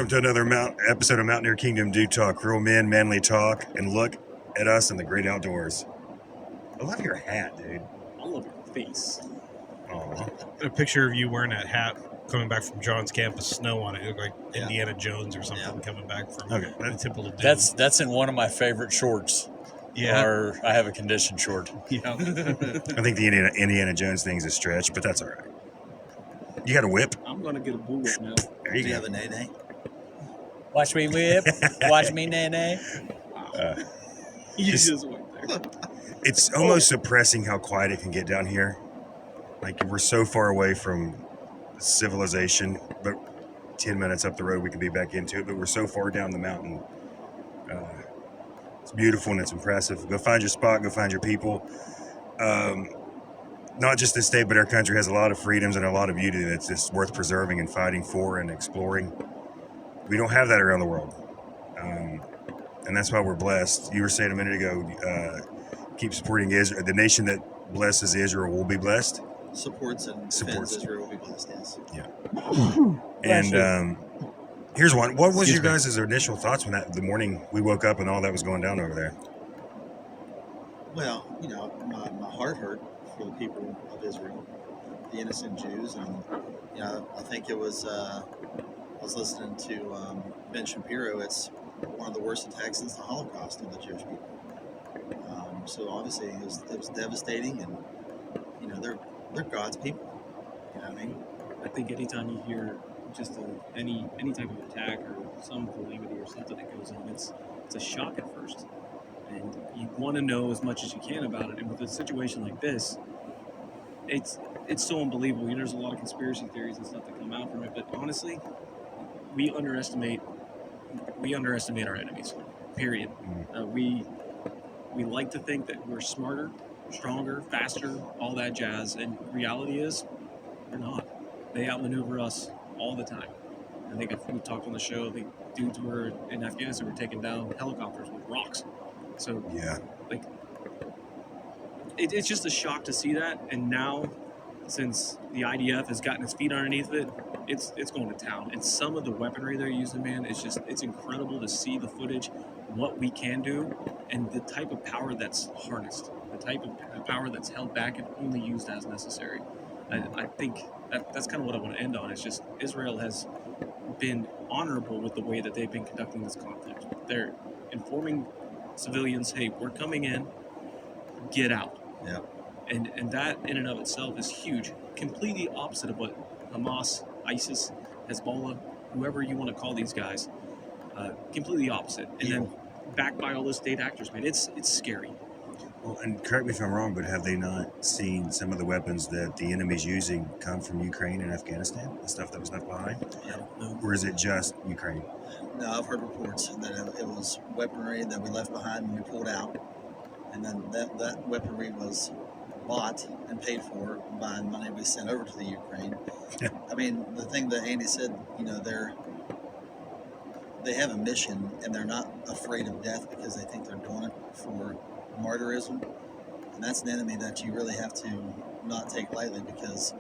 Welcome to another episode of Mountaineer Kingdom Do Talk. Real men, manly talk, and look at us in the great outdoors. I love your hat, dude. I love your face. Aw. A picture of you wearing that hat coming back from John's camp with snow on it. It looked like Indiana Jones or something coming back from the Temple of Doom. That's in one of my favorite shorts. Yeah. Or I have a conditioned short. Yeah. I think the Indiana Jones thing's a stretch, but that's all right. You got a whip? I'm going to get a bull whip now. There you Do you go. have a nay-nay? Watch me whip. Watch me nay-nay. You just went there. It's almost suppressing how quiet it can get down here. Like, we're so far away from civilization, but 10 minutes up the road we can be back into it, but we're so far down the mountain. It's beautiful and it's impressive. Go find your spot, go find your people. Not just this state, but our country has a lot of freedoms and a lot of beauty that's just worth preserving and fighting for and exploring. We don't have that around the world. And that's why we're blessed. You were saying a minute ago, keep supporting Israel. The nation that blesses Israel will be blessed. Supports Israel will be blessed, yes. Yeah. And here's one. What was your guys' initial thoughts when the morning we woke up and all that was going down over there? Well, you know, my heart hurt for the people of Israel, the innocent Jews. And, you know, I think it was, I was listening to Ben Shapiro. It's one of the worst attacks since the Holocaust of the Jewish people. So obviously it was devastating, and, you know, they're God's people. You know what I mean? I think anytime you hear just any type of attack or some calamity or something that goes on, it's a shock at first. And you want to know as much as you can about it. And with a situation like this, it's so unbelievable. You know, there's a lot of conspiracy theories and stuff that come out from it. But honestly, we underestimate our enemies. Period. We like to think that we're smarter, stronger, faster, all that jazz. And reality is, we're not. They outmaneuver us all the time. I think if we talked on the show, the dudes were in Afghanistan were taking down helicopters with rocks. So Yeah. like, it's just a shock to see that. And now, since the IDF has gotten its feet underneath it, it's going to town. And some of the weaponry they're using, man, it's incredible to see the footage, what we can do, and the type of power that's harnessed, the type of power that's held back and only used as necessary. I think that's kind of what I want to end on. It's just Israel has been honorable with the way that they've been conducting this conflict. They're informing civilians, hey, we're coming in, get out. Yeah. And that in and of itself is huge. Completely opposite of what Hamas, ISIS, Hezbollah, whoever you want to call these guys, completely opposite. And then backed by all those state actors, man, it's scary. Well, and correct me if I'm wrong, but have they not seen some of the weapons that the enemy's using come from Ukraine and Afghanistan? The stuff that was left behind? Yeah. Or is it just Ukraine? No, I've heard reports that it was weaponry that we left behind when we pulled out. And then that weaponry was bought and paid for by money we sent over to the Ukraine. Yeah. I mean, the thing that Andy said, you know, they have a mission and they're not afraid of death because they think they're doing it for martyrism. And that's an enemy that you really have to not take lightly because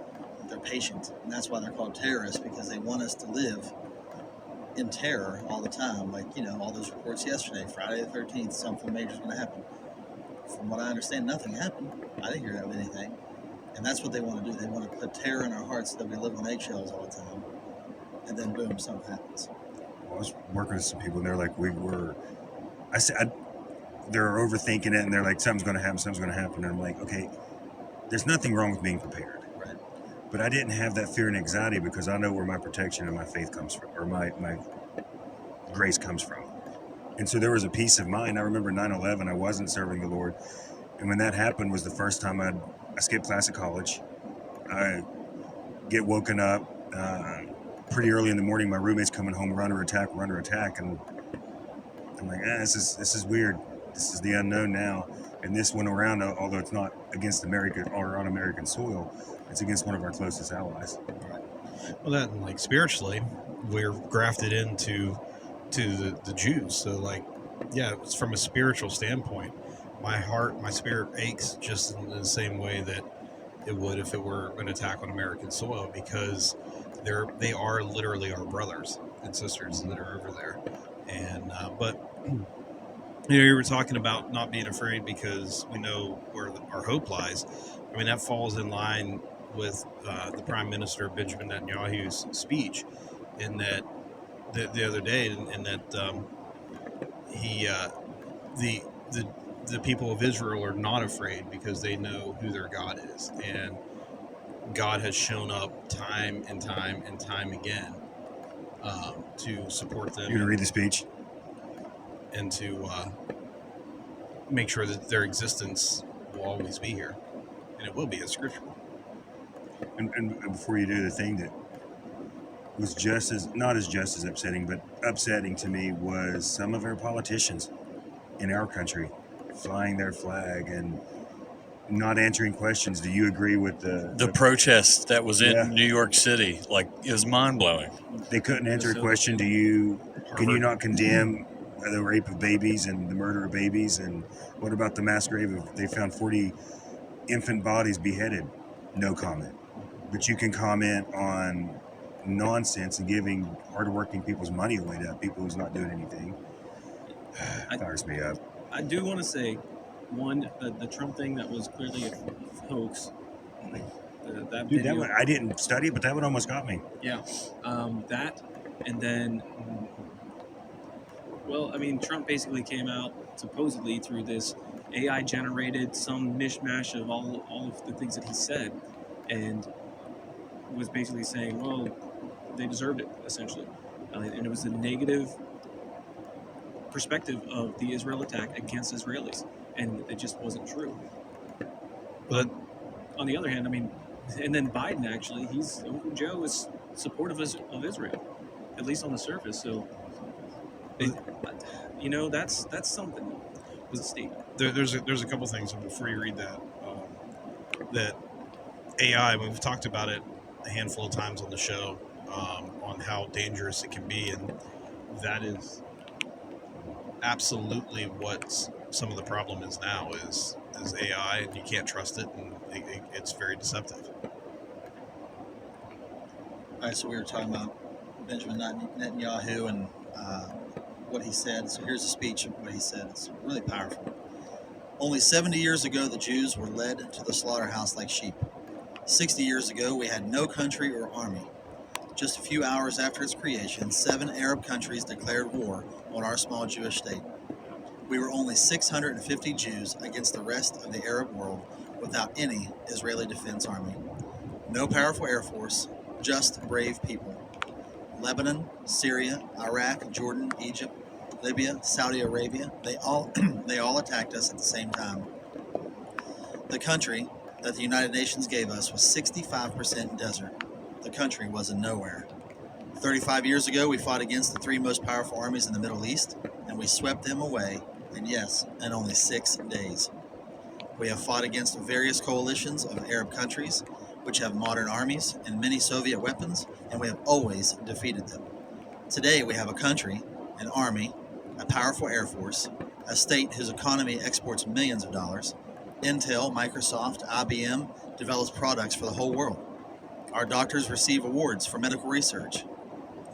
they're patient. And that's why they're called terrorists, because they want us to live in terror all the time. Like, you know, all those reports yesterday, Friday the 13th, something major is going to happen. From what I understand, nothing happened. I didn't hear of anything. And that's what they want to do. They want to put terror in our hearts so that we live on eggshells all the time. And then boom, something happens. I was working with some people and they're like, they're overthinking it and they're like, something's going to happen. And I'm like, okay, there's nothing wrong with being prepared. Right. But I didn't have that fear and anxiety because I know where my protection and my faith comes from, or my grace comes from. And so there was a peace of mind. I remember 9/11, I wasn't serving the Lord. And when that happened was the first time I skipped class at college. I get woken up pretty early in the morning. My roommate's coming home, we're under attack. And I'm like, this is weird. This is the unknown now. And this went around, although it's not against America or on American soil, it's against one of our closest allies. Well, that, like, spiritually, we're grafted into the Jews. So, like, yeah, it's from a spiritual standpoint. My spirit aches just in the same way that it would if it were an attack on American soil, because they are literally our brothers. and sisters that are over there. And but you were talking about not being afraid because we know where our hope lies. I mean, that falls in line with the Prime Minister Benjamin Netanyahu's speech, in that the other day, in that he the people of Israel are not afraid because they know who their God is, and God has shown up time and time and time again to support them. You gonna read the speech? And to make sure that their existence will always be here, and it will be as scriptural. And before you do, the thing that was not just as upsetting, but upsetting to me was some of our politicians in our country flying their flag and not answering questions. Do you agree with The protest that was in Yeah. New York City, like, it was mind-blowing. They couldn't answer a So- question. Can you not condemn the rape of babies and the murder of babies? And what about the mass grave of, they found 40 infant bodies beheaded? No comment. But you can comment on nonsense and giving hardworking people's money away to people who's not doing anything. Fires me up. I do want to say, one, the Trump thing that was clearly a hoax. That Dude, that video, one, I didn't study it, but that one almost got me. yeah, that, and then, well, I mean, Trump basically came out supposedly through this AI generated some mishmash of all of the things that he said, and was basically saying, well, they deserved it, essentially, and it was a negative perspective of the Israel attack against Israelis, and it just wasn't true. But on the other hand, I mean, and then Biden, actually, Uncle Joe is supportive of Israel, at least on the surface. So, that's something. Was a statement. There's a couple things before you read that. That AI, we've talked about it a handful of times on the show, on how dangerous it can be, and that is absolutely what some of the problem is now is AI, and you can't trust it, and it's very deceptive. All right, so we were talking about Benjamin Netanyahu and what he said. So here's a speech of what he said. It's really powerful. Only 70 years ago, the Jews were led to the slaughterhouse like sheep. 60 years ago, we had no country or army. Just a few hours after its creation, 7 Arab countries declared war on our small Jewish state. We were only 650 Jews against the rest of the Arab world without any Israeli defense army. No powerful air force, just brave people. Lebanon, Syria, Iraq, Jordan, Egypt, Libya, Saudi Arabia, they all attacked us at the same time. The country that the United Nations gave us was 65% desert. The country was in nowhere. 35 years ago, we fought against the 3 most powerful armies in the Middle East, and we swept them away, and yes, in only 6 days. We have fought against various coalitions of Arab countries, which have modern armies and many Soviet weapons, and we have always defeated them. Today, we have a country, an army, a powerful air force, a state whose economy exports millions of dollars. Intel, Microsoft, IBM develops products for the whole world. Our doctors receive awards for medical research.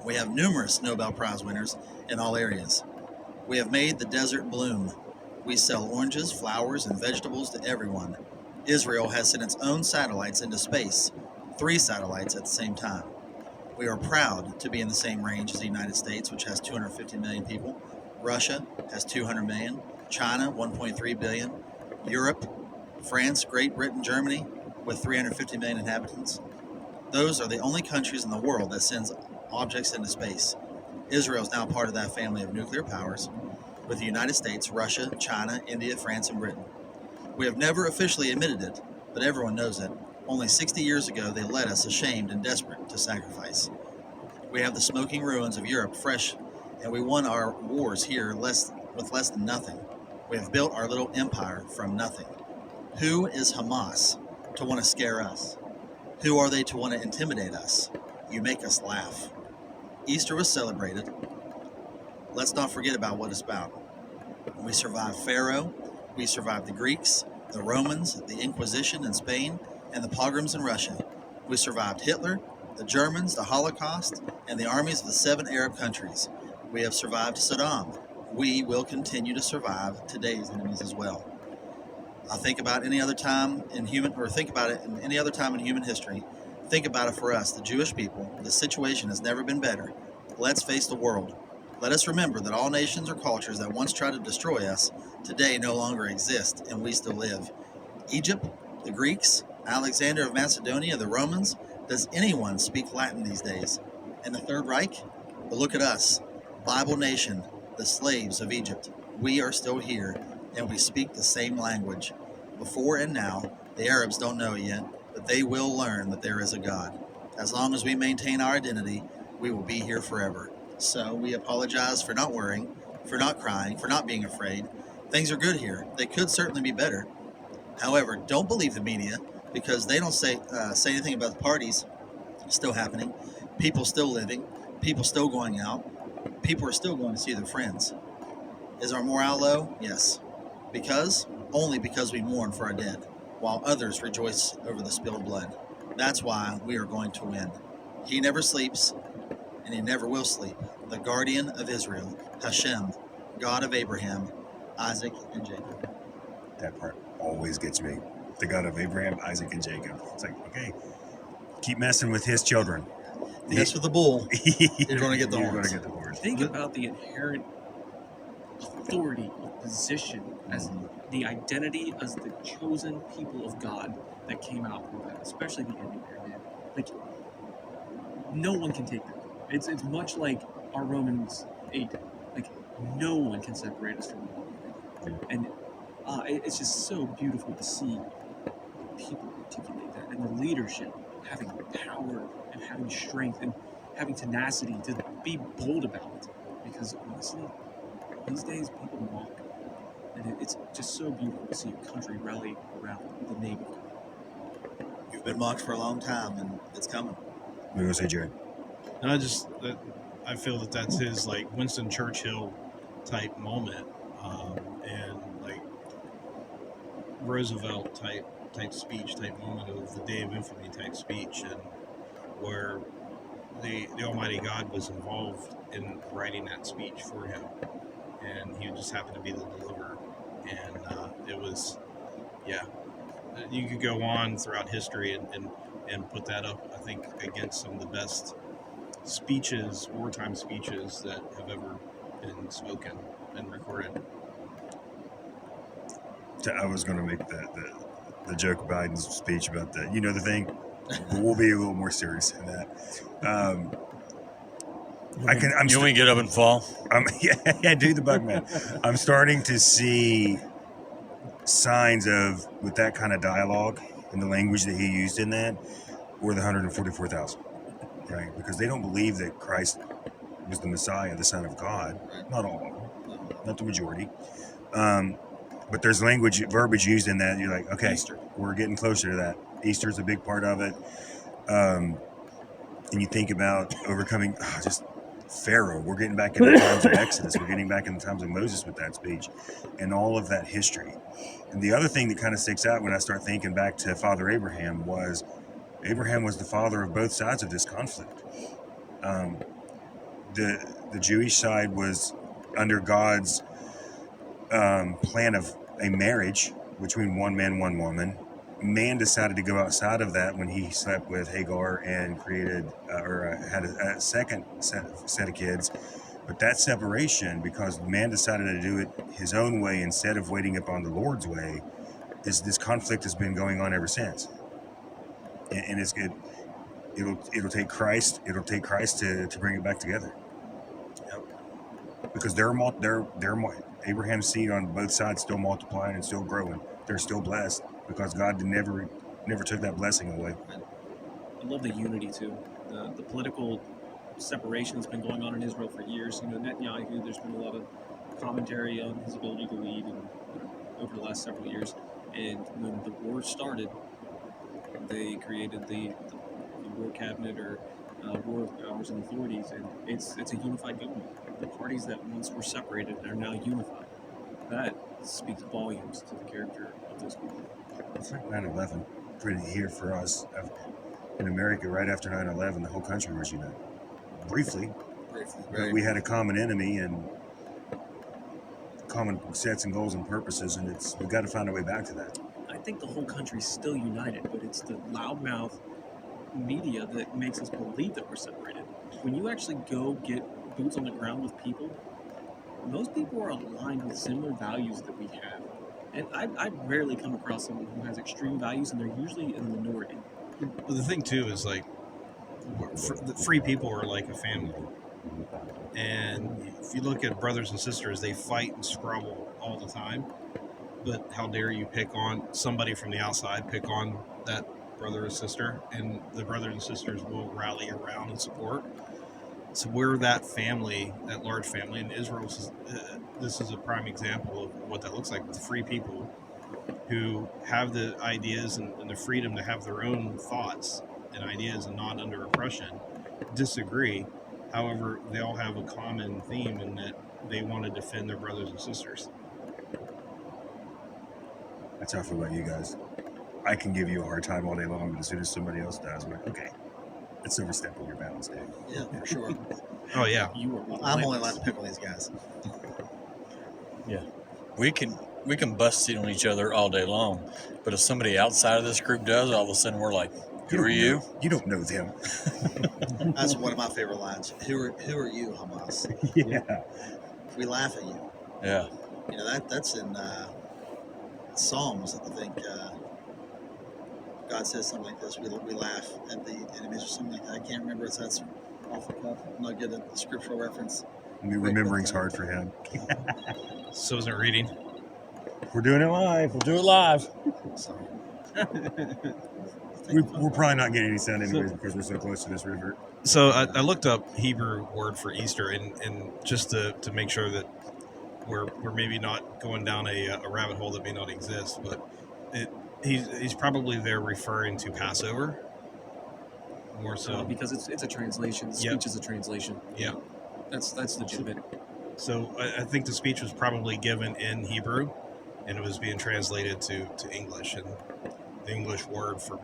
We have numerous Nobel Prize winners in all areas. We have made the desert bloom. We sell oranges, flowers, and vegetables to everyone. Israel has sent its own satellites into space, 3 satellites at the same time. We are proud to be in the same range as the United States, which has 250 million people. Russia has 200 million. China, 1.3 billion. Europe, France, Great Britain, Germany, with 350 million inhabitants. Those are the only countries in the world that sends objects into space. Israel is now part of that family of nuclear powers, with the United States, Russia, China, India, France, and Britain. We have never officially admitted it, but everyone knows it. Only 60 years ago, they led us ashamed and desperate to sacrifice. We have the smoking ruins of Europe fresh, and we won our wars here with less than nothing. We have built our little empire from nothing. Who is Hamas to want to scare us? Who are they to want to intimidate us? You make us laugh. Easter was celebrated. Let's not forget about what it's about. We survived Pharaoh. We survived the Greeks, the Romans, the Inquisition in Spain, and the pogroms in Russia. We survived Hitler, the Germans, the Holocaust, and the armies of the 7 Arab countries. We have survived Saddam. We will continue to survive today's enemies as well. I think about any other time in human, or think about it in any other time in human history. Think about it for us, the Jewish people. The situation has never been better. Let's face the world. Let us remember that all nations or cultures that once tried to destroy us today no longer exist, and we still live. Egypt, the Greeks, Alexander of Macedonia, the Romans. Does anyone speak Latin these days? And the Third Reich? But look at us, Bible nation, the slaves of Egypt. We are still here, and we speak the same language. Before and now, the Arabs don't know it yet, but they will learn that there is a God. As long as we maintain our identity, we will be here forever. So we apologize for not worrying, for not crying, for not being afraid. Things are good here. They could certainly be better. However, don't believe the media, because they don't say anything about the parties still happening, people still living, people still going out, people are still going to see their friends. Is our morale low? Yes. Only because we mourn for our dead, while others rejoice over the spilled blood. That's why we are going to win. He never sleeps, and he never will sleep. The guardian of Israel, Hashem, God of Abraham, Isaac, and Jacob. That part always gets me. The God of Abraham, Isaac, and Jacob. It's like, okay, keep messing with his children. Mess with the bull, you're going to get the You're horns. going to get the horns. Think about the inherent authority of position as the identity as the chosen people of God that came out from that, especially the army there, man. Like, no one can take that. It's much like our Romans 8. Like, no one can separate us from God. And it's just so beautiful to see people articulate that, and the leadership having power and having strength and having tenacity to be bold about it. Because honestly, these days people mock, and it's just so beautiful to see a country rally around the name of God. You've been mocked for a long time, and it's coming. What do you say, Jared? And I feel that that's his like Winston Churchill type moment, and like Roosevelt type speech type moment of the Day of Infamy type speech, and where the Almighty God was involved in writing that speech for him, and he just happened to be the deliverer, and it was, yeah, you could go on throughout history and put that up, I think, against some of the best speeches, wartime speeches that have ever been spoken and recorded. I was going to make the joke of Biden's speech about the, the thing, but we'll be a little more serious in that. You want me to get up and fall? Yeah, do the bug man. I'm starting to see signs of, with that kind of dialogue and the language that he used in that, were the 144,000, right? Because they don't believe that Christ was the Messiah, the Son of God. Not all of them, not the majority. But there's verbiage used in that. You're like, okay, Easter. We're getting closer to that. Easter's a big part of it. And you think about overcoming just Pharaoh. We're getting back in the times of Exodus. We're getting back in the times of Moses with that speech and all of that history. And the other thing that kind of sticks out when I start thinking back to Father Abraham was the father of both sides of this conflict. The Jewish side was under God's plan of a marriage between one man, one woman. Man decided to go outside of that when he slept with Hagar and created had a second set of kids. But that separation, because man decided to do it his own way instead of waiting upon the Lord's way, this conflict has been going on ever since. And it's good. It'll take Christ. It'll take Christ to bring it back together. Yep. Because Abraham's seed on both sides still multiplying and still growing. They're still blessed because God never took that blessing away. I love the unity too. The political separation that's been going on in Israel for years. Netanyahu, there's been a lot of commentary on his ability to lead over the last several years. And when the war started, they created the war cabinet or war powers and authorities, and it's a unified government. The parties that once were separated are now unified. That speaks volumes to the character of those people. It's like 9/11, pretty here for us. in America right after 9/11, the whole country was united. Briefly, but we had a common enemy and common sets and goals and purposes, and we've got to find a way back to that. I think the whole country's still united, but it's the loudmouth media that makes us believe that we're separated. When you actually go get boots on the ground with people, most people are aligned with similar values that we have. And I rarely come across someone who has extreme values, and they're usually in the minority. But the thing too is like, the free people are like a family, and if you look at brothers and sisters, they fight and squabble all the time. But how dare you pick on somebody from the outside, pick on that brother or sister, and the brothers and sisters will rally around and support. So we're that family, that large family, and Israel. This is a prime example of what that looks like with free people who have the ideas and the freedom to have their own thoughts and ideas and not under oppression, disagree. However, they all have a common theme in that they want to defend their brothers and sisters. That's how I feel about you guys. I can give you a hard time all day long, but as soon as somebody else does, I'm like, okay, it's overstepping your bounds, dude. Yeah, for sure. Oh yeah, You are I'm only allowed to pick on these guys. We can bust seat on each other all day long, but if somebody outside of this group does, all of a sudden we're like, "Who are you?" You don't know them. That's one of my favorite lines. Who are you, Hamas? Yeah. We laugh at you. Yeah. You know that's in Psalms. I think God says something like this. We laugh at the enemies or something like that. I can't remember if that's off the cuff. I'm not good at the scriptural reference. Remembering's hard for him. so isn't reading. We're doing it live. We'll do it live. Sorry. We're probably not getting any sound anyways because we're so close to this river. So I looked up Hebrew word for Easter, and just to make sure that we're maybe not going down a rabbit hole that may not exist, but he's probably there referring to Passover more so. because it's a translation. The Yep. speech is a translation. Yeah. That's legitimate. So I think the speech was probably given in Hebrew, and it was being translated to English, and the English word for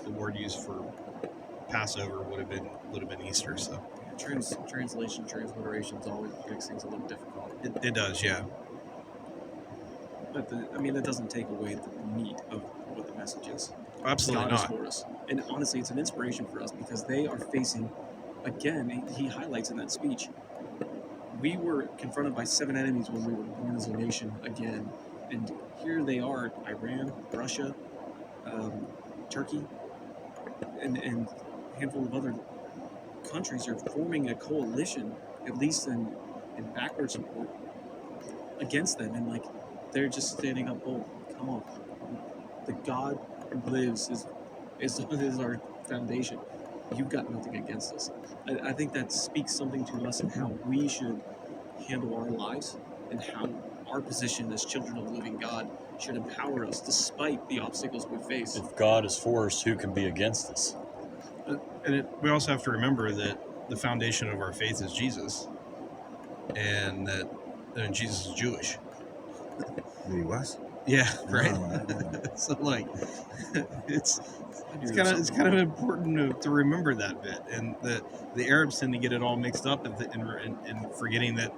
the word used for Passover would have been Easter. So Translation, transliterations always makes things a little difficult. it does, yeah. But that doesn't take away the meat of what the message is. Absolutely God is not. for us. And honestly, it's an inspiration for us because they are facing, again, he highlights in that speech, we were confronted by 7 enemies when we were born as a nation again. And here they are, Iran, Russia, Turkey, and a handful of other countries are forming a coalition, at least in backward support, against them. And they're just standing up bold. Come on. The God who lives is our foundation. You've got nothing against us. I think that speaks something to us and how we should handle our lives and how our position as children of the living God should empower us despite the obstacles we face. If God is for us, who can be against us? And we also have to remember that the foundation of our faith is Jesus, and that Jesus is Jewish. He was? Yeah, right. Oh, So it's kind of important to remember that bit, and the Arabs tend to get it all mixed up and forgetting that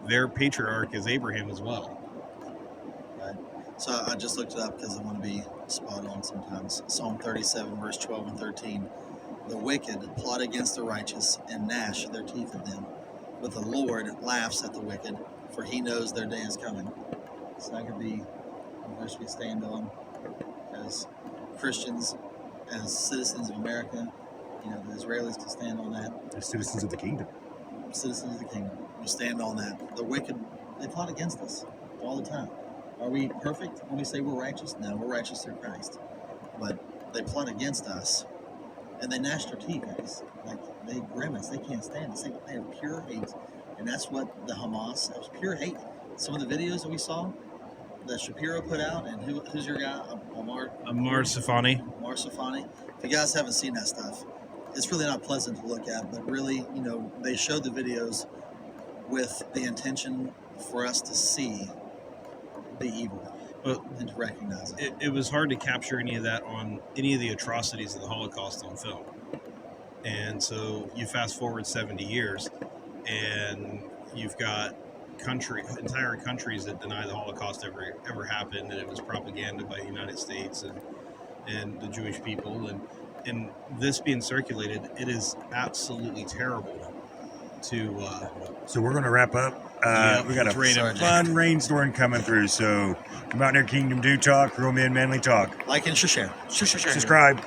their patriarch is Abraham as well. Right. So I just looked it up because I want to be spot on sometimes. Psalm 37, verse 12 and 13. The wicked plot against the righteous and gnash their teeth at them. But the Lord laughs at the wicked, for he knows their day is coming. So that could be a verse we stand on as Christians, as citizens of America. You know, the Israelis can stand on that. They're citizens of the kingdom. Citizens of the kingdom. We stand on that. The wicked, they plot against us all the time. Are we perfect when we say we're righteous? No, we're righteous through Christ. But they plot against us, and they gnash their teeth at us. They grimace. They can't stand us. They have pure hate. And that's what the Hamas, that was pure hate. Some of the videos that we saw that Shapiro put out, and who's your guy? Amar Safani. Amar Safani. If you guys haven't seen that stuff, it's really not pleasant to look at, but really, they showed the videos with the intention for us to see the evil. Well, and to recognize it. it was hard to capture any of that on any of the atrocities of the Holocaust on film. And so you fast forward 70 years and you've got entire countries that deny the Holocaust ever happened, and it was propaganda by the United States and the Jewish people, and this being circulated, it is absolutely terrible to So we're going to wrap up. Yep, We got it's raining. a fun rainstorm coming through. So come out there, Kingdom Do Talk, Real Men Manly Talk. Like and share. Subscribe.